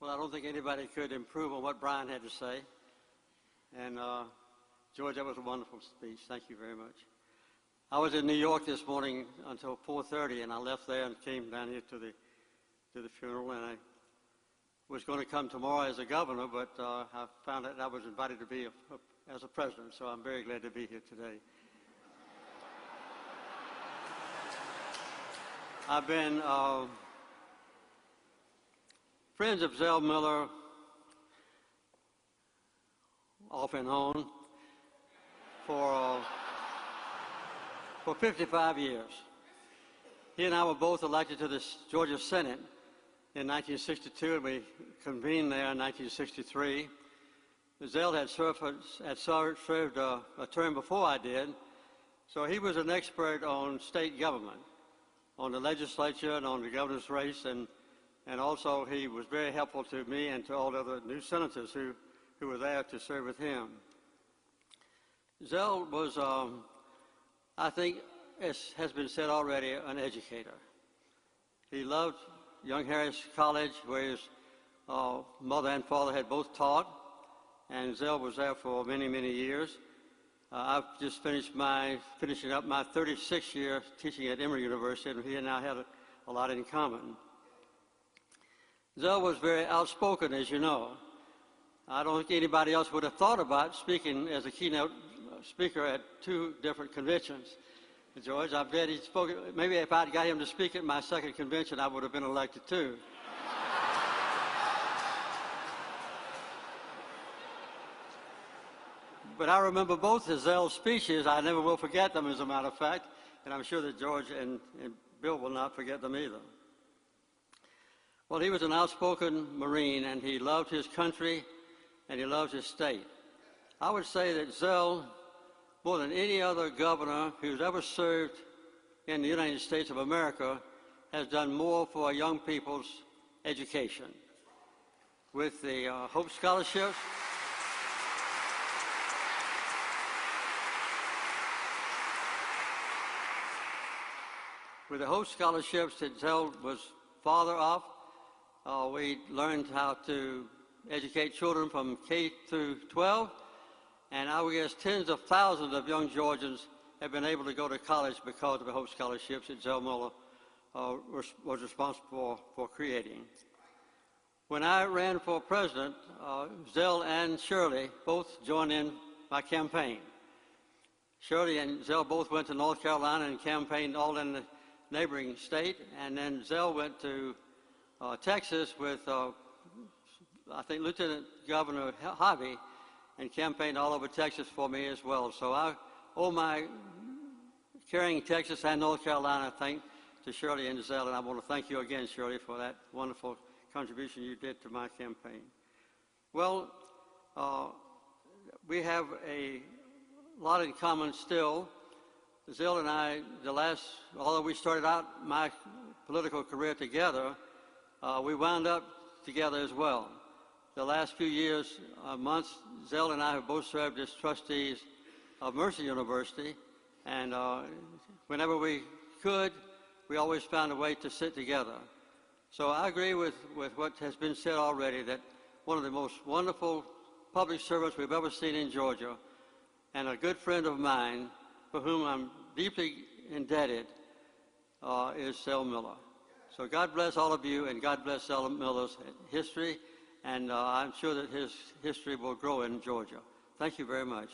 Well, I don't think anybody could improve on what Brian had to say. And George, that was a wonderful speech. Thank you very much. I was in New York this morning until 4:30, and I left there and came down here to the funeral. And I was going to come tomorrow as a governor, but I found out I was invited to be as a president. So I'm very glad to be here today. I've been friends of Zell Miller off and on for 55 years. He and I were both elected to the Georgia Senate in 1962, and we convened there in 1963. Zell had served a term before I did, so he was an expert on state government, on the legislature and on the governor's race, and also he was very helpful to me and to all the other new senators who were there to serve with him. Zell was, I think, as has been said already, an educator. He loved Young Harris College, where his mother and father had both taught, and Zell was there for many, many years. I've just finishing up my 36th year teaching at Emory University, and he and I had a lot in common. Zell was very outspoken, as you know. I don't think anybody else would have thought about speaking as a keynote speaker at 2 different conventions. George, I bet he spoke. Maybe if I'd got him to speak at my second convention, I would have been elected too. But I remember both of Zell's speeches. I never will forget them, as a matter of fact, and I'm sure that George and Bill will not forget them either. Well, he was an outspoken Marine, and he loved his country, and he loved his state. I would say that Zell, more than any other governor who's ever served in the United States of America, has done more for young people's education. With the Hope Scholarships, that Zell was father of, we learned how to educate children from K through 12, and I would guess tens of thousands of young Georgians have been able to go to college because of the Hope Scholarships that Zell Miller was responsible for creating. When I ran for president, Zell and Shirley both joined in my campaign. Shirley and Zell both went to North Carolina and campaigned all in the neighboring state, and then Zell went to Texas with, I think, Lieutenant Governor Harvey, and campaigned all over Texas for me as well. So I owe my carrying Texas and North Carolina thanks to Shirley and Zell, and I want to thank you again, Shirley, for that wonderful contribution you did to my campaign. Well, we have a lot in common still. Zell and I, although we started out my political career together, we wound up together as well. The last few years, months, Zell and I have both served as trustees of Mercer University, and whenever we could, we always found a way to sit together. So I agree with what has been said already, that one of the most wonderful public servants we've ever seen in Georgia, and a good friend of mine, for whom I'm deeply indebted, is Zell Miller. So God bless all of you, and God bless Zell Miller's history, and I'm sure that his history will grow in Georgia. Thank you very much.